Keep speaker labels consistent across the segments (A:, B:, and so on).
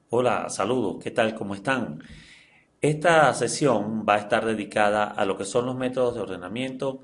A: Hola, saludos, ¿qué tal? ¿Cómo están? Esta sesión va a estar dedicada a lo que son los métodos de ordenamiento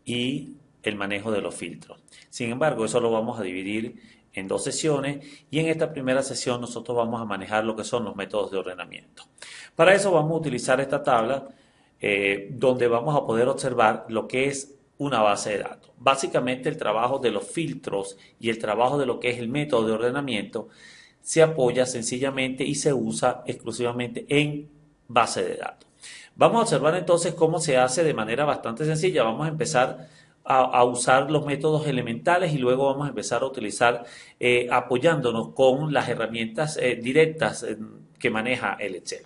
A: y el manejo de los filtros. Sin embargo, eso lo vamos a dividir en dos sesiones y en esta primera sesión nosotros vamos a manejar lo que son los métodos de ordenamiento. Para eso vamos a utilizar esta tabla donde vamos a poder observar lo que es una base de datos. Básicamente el trabajo de los filtros y el trabajo de lo que es el método de ordenamiento se apoya sencillamente y se usa exclusivamente en base de datos. Vamos a observar entonces cómo se hace de manera bastante sencilla. Vamos a empezar a usar los métodos elementales y luego vamos a empezar a utilizar apoyándonos con las herramientas directas que maneja el Excel.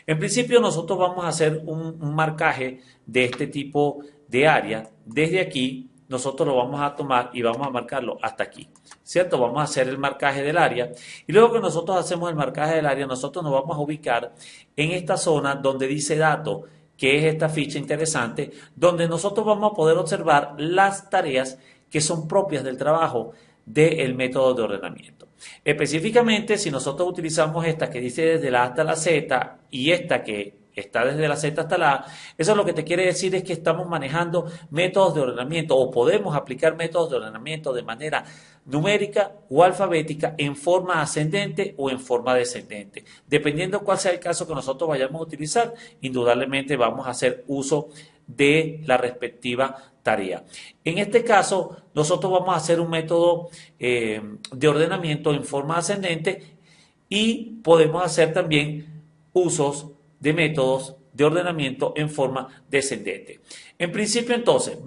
A: En principio nosotros vamos a hacer un marcaje de este tipo de área. Desde aquí nosotros lo vamos a tomar y vamos a marcarlo hasta aquí, ¿cierto? Vamos a hacer el marcaje del área y luego que nosotros hacemos el marcaje del área, nosotros nos vamos a ubicar en esta zona donde dice datos, que es esta ficha interesante, donde nosotros vamos a poder observar las tareas que son propias del trabajo del método de ordenamiento. Específicamente, si nosotros utilizamos esta que dice desde la A hasta la Z y esta que está desde la Z hasta la A, eso lo que te quiere decir es que estamos manejando métodos de ordenamiento o podemos aplicar métodos de ordenamiento de manera numérica o alfabética en forma ascendente o en forma descendente. Dependiendo cuál sea el caso que nosotros vayamos a utilizar, indudablemente vamos a hacer uso de la respectiva tarea. En este caso, nosotros vamos a hacer un método de ordenamiento en forma ascendente y podemos hacer también usos de métodos de ordenamiento en forma descendente. En principio, entonces,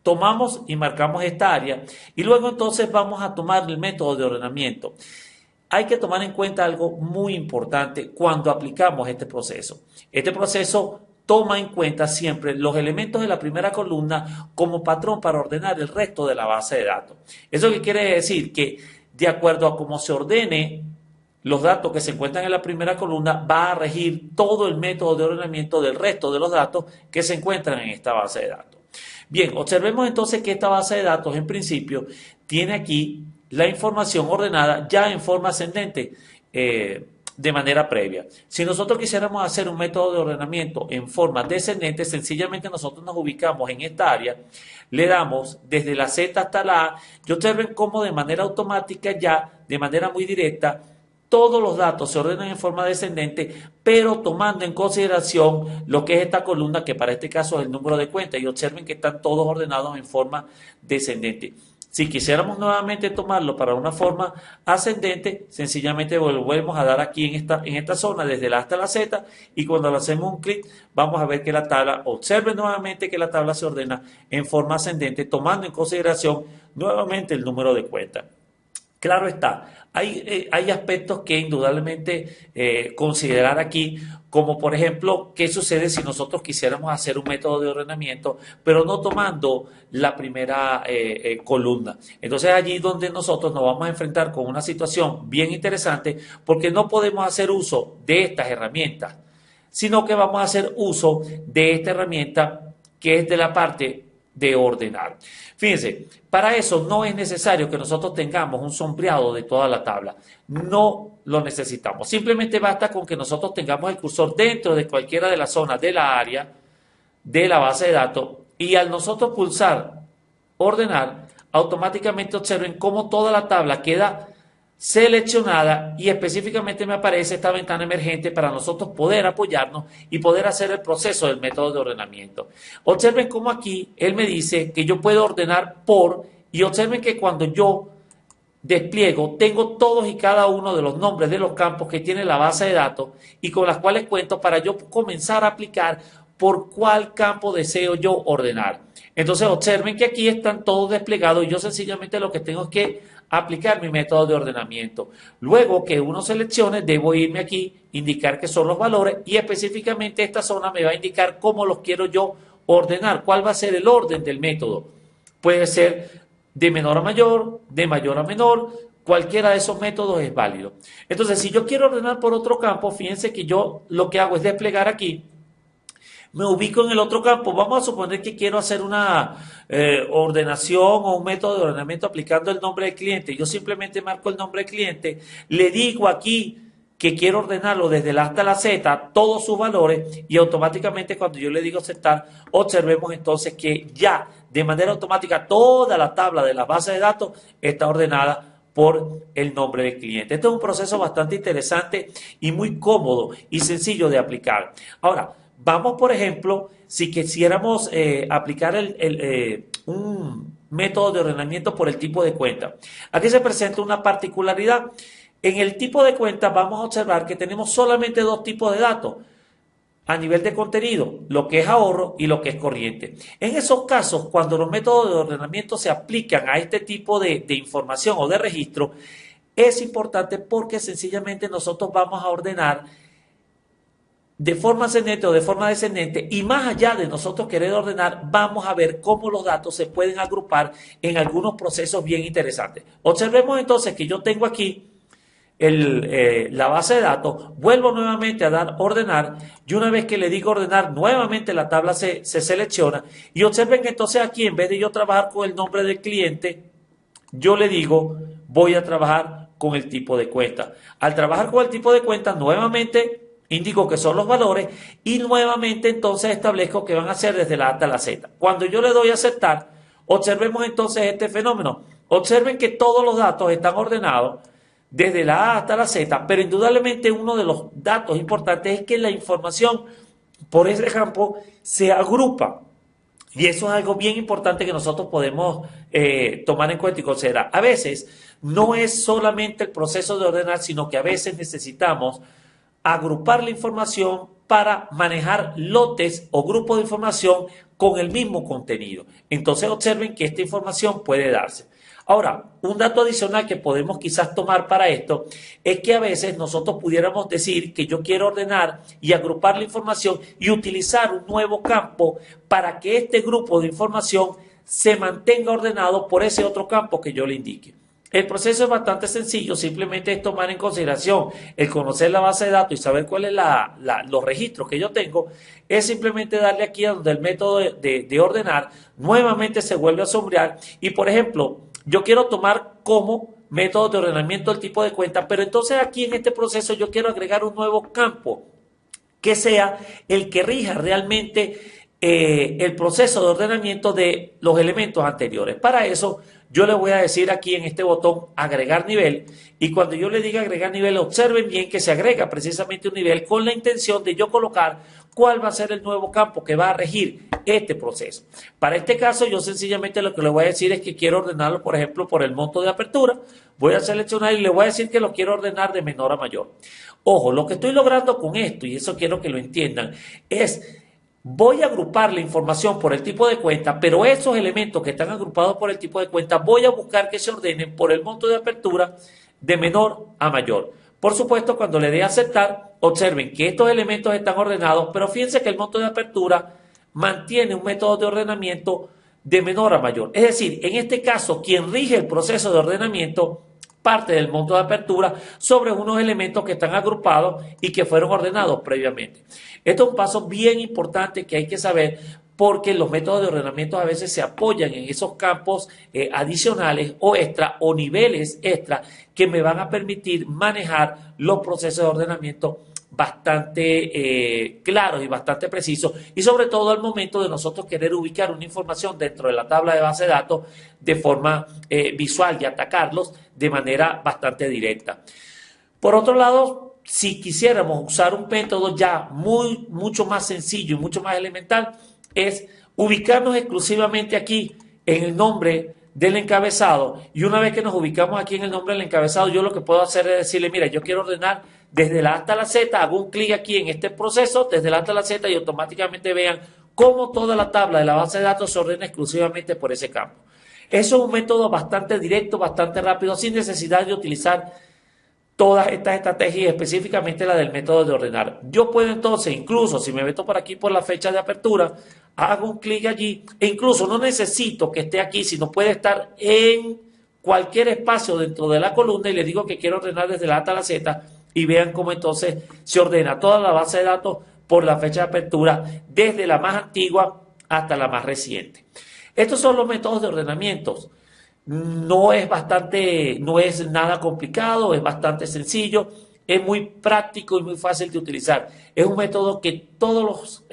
A: tomamos y marcamos esta área y luego entonces vamos a tomar el método de ordenamiento. Hay que tomar en cuenta algo muy importante cuando aplicamos este proceso. Este proceso toma en cuenta siempre los elementos de la primera columna como patrón para ordenar el resto de la base de datos. ¿Eso qué quiere decir? Que de acuerdo a cómo se ordene los datos que se encuentran en la primera columna, va a regir todo el método de ordenamiento del resto de los datos que se encuentran en esta base de datos. Bien, observemos entonces que esta base de datos en principio tiene aquí la información ordenada ya en forma ascendente de manera previa. Si nosotros quisiéramos hacer un método de ordenamiento en forma descendente, sencillamente nosotros nos ubicamos en esta área, le damos desde la Z hasta la A y observen cómo de manera automática ya, de manera muy directa, todos los datos se ordenan en forma descendente, pero tomando en consideración lo que es esta columna, que para este caso es el número de cuentas, y observen que están todos ordenados en forma descendente. Si quisiéramos nuevamente tomarlo para una forma ascendente, sencillamente volvemos a dar aquí en esta zona, desde la A hasta la Z, y cuando le hacemos un clic, vamos a ver que la tabla, observen nuevamente que la tabla se ordena en forma ascendente, tomando en consideración nuevamente el número de cuentas. Claro está, hay aspectos que indudablemente considerar aquí, como por ejemplo, qué sucede si nosotros quisiéramos hacer un método de ordenamiento, pero no tomando la primera columna. Entonces allí donde nosotros nos vamos a enfrentar con una situación bien interesante, porque no podemos hacer uso de estas herramientas, sino que vamos a hacer uso de esta herramienta que es de la parte de ordenar. Fíjense, para eso no es necesario que nosotros tengamos un sombreado de toda la tabla. No lo necesitamos. Simplemente basta con que nosotros tengamos el cursor dentro de cualquiera de las zonas de la área de la base de datos y al nosotros pulsar ordenar, automáticamente observen cómo toda la tabla queda seleccionada y específicamente me aparece esta ventana emergente para nosotros poder apoyarnos y poder hacer el proceso del método de ordenamiento. Observen cómo aquí él me dice que yo puedo ordenar por y observen que cuando yo despliego tengo todos y cada uno de los nombres de los campos que tiene la base de datos y con las cuales cuento para yo comenzar a aplicar por cuál campo deseo yo ordenar. Entonces observen que aquí están todos desplegados y yo sencillamente lo que tengo es que aplicar mi método de ordenamiento. Luego que uno seleccione, debo irme aquí, indicar que son los valores y específicamente esta zona me va a indicar cómo los quiero yo ordenar, cuál va a ser el orden del método. Puede ser de menor a mayor, de mayor a menor, cualquiera de esos métodos es válido. Entonces, si yo quiero ordenar por otro campo, fíjense que yo lo que hago es desplegar aquí, me ubico en el otro campo. Vamos a suponer que quiero hacer una ordenación o un método de ordenamiento aplicando el nombre del cliente. Yo simplemente marco el nombre del cliente, le digo aquí que quiero ordenarlo desde la A hasta la Z, todos sus valores, y automáticamente cuando yo le digo aceptar, observemos entonces que ya de manera automática toda la tabla de la base de datos está ordenada por el nombre del cliente. Este es un proceso bastante interesante y muy cómodo y sencillo de aplicar. Ahora, vamos por ejemplo, si quisiéramos aplicar un método de ordenamiento por el tipo de cuenta. Aquí se presenta una particularidad. En el tipo de cuenta vamos a observar que tenemos solamente dos tipos de datos a nivel de contenido, lo que es ahorro y lo que es corriente. En esos casos, cuando los métodos de ordenamiento se aplican a este tipo de información o de registro, es importante porque sencillamente nosotros vamos a ordenar de forma ascendente o de forma descendente, y más allá de nosotros querer ordenar, vamos a ver cómo los datos se pueden agrupar en algunos procesos bien interesantes. Observemos entonces que yo tengo aquí la base de datos, vuelvo nuevamente a dar ordenar, y una vez que le digo ordenar, nuevamente la tabla se selecciona, y observen que entonces aquí, en vez de yo trabajar con el nombre del cliente, yo le digo voy a trabajar con el tipo de cuenta. Al trabajar con el tipo de cuenta, nuevamente indico que son los valores y nuevamente entonces establezco que van a ser desde la A hasta la Z. Cuando yo le doy a aceptar, observemos entonces este fenómeno. Observen que todos los datos están ordenados desde la A hasta la Z, pero indudablemente uno de los datos importantes es que la información por ese campo se agrupa. Y eso es algo bien importante que nosotros podemos tomar en cuenta y considerar. A veces no es solamente el proceso de ordenar, sino que a veces necesitamos agrupar la información para manejar lotes o grupos de información con el mismo contenido. Entonces observen que esta información puede darse. Ahora, un dato adicional que podemos quizás tomar para esto es que a veces nosotros pudiéramos decir que yo quiero ordenar y agrupar la información y utilizar un nuevo campo para que este grupo de información se mantenga ordenado por ese otro campo que yo le indique. El proceso es bastante sencillo, simplemente es tomar en consideración el conocer la base de datos y saber cuáles son los registros que yo tengo, es simplemente darle aquí a donde el método de ordenar nuevamente se vuelve a sombrear y, por ejemplo, yo quiero tomar como método de ordenamiento el tipo de cuenta, pero entonces aquí en este proceso yo quiero agregar un nuevo campo que sea el que rija realmente el proceso de ordenamiento de los elementos anteriores. Para eso yo le voy a decir aquí en este botón agregar nivel y cuando yo le diga agregar nivel observen bien que se agrega precisamente un nivel con la intención de yo colocar cuál va a ser el nuevo campo que va a regir este proceso. Para este caso yo sencillamente lo que le voy a decir es que quiero ordenarlo por ejemplo por el monto de apertura, voy a seleccionar y le voy a decir que lo quiero ordenar de menor a mayor. Ojo, lo que estoy logrando con esto y eso quiero que lo entiendan es voy a agrupar la información por el tipo de cuenta, pero esos elementos que están agrupados por el tipo de cuenta voy a buscar que se ordenen por el monto de apertura de menor a mayor. Por supuesto, cuando le dé a aceptar, observen que estos elementos están ordenados, pero fíjense que el monto de apertura mantiene un método de ordenamiento de menor a mayor. Es decir, en este caso, quien rige el proceso de ordenamiento parte del monto de apertura sobre unos elementos que están agrupados y que fueron ordenados previamente. Esto es un paso bien importante que hay que saber porque los métodos de ordenamiento a veces se apoyan en esos campos adicionales o extra o niveles extra que me van a permitir manejar los procesos de ordenamiento bastante claros y bastante precisos y sobre todo al momento de nosotros querer ubicar una información dentro de la tabla de base de datos de forma visual y atacarlos de manera bastante directa. Por otro lado, si quisiéramos usar un método ya mucho más sencillo y mucho más elemental, es ubicarnos exclusivamente aquí en el nombre del encabezado y una vez que nos ubicamos aquí en el nombre del encabezado, yo lo que puedo hacer es decirle, mira, yo quiero ordenar desde la A hasta la Z, hago un clic aquí en este proceso, desde la A hasta la Z y automáticamente vean cómo toda la tabla de la base de datos se ordena exclusivamente por ese campo. Eso es un método bastante directo, bastante rápido, sin necesidad de utilizar todas estas estrategias, específicamente la del método de ordenar. Yo puedo entonces, incluso si me meto por aquí por la fecha de apertura, hago un clic allí e incluso no necesito que esté aquí, sino puede estar en cualquier espacio dentro de la columna y le digo que quiero ordenar desde la A hasta la Z y vean cómo entonces se ordena toda la base de datos por la fecha de apertura desde la más antigua hasta la más reciente. Estos son los métodos de ordenamiento. No es nada complicado, es bastante sencillo es muy práctico y muy fácil de utilizar. Es un método que todos los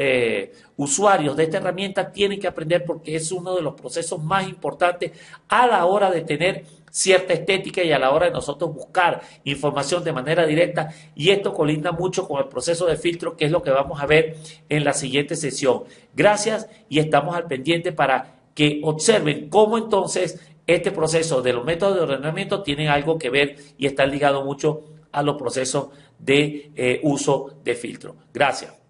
A: usuarios de esta herramienta tienen que aprender porque es uno de los procesos más importantes a la hora de tener cierta estética y a la hora de nosotros buscar información de manera directa, y esto colinda mucho con el proceso de filtro, que es lo que vamos a ver en la siguiente sesión. Gracias, y estamos al pendiente para que observen cómo entonces este proceso de los métodos de ordenamiento tienen algo que ver y están ligados mucho a los procesos de uso de filtro. Gracias.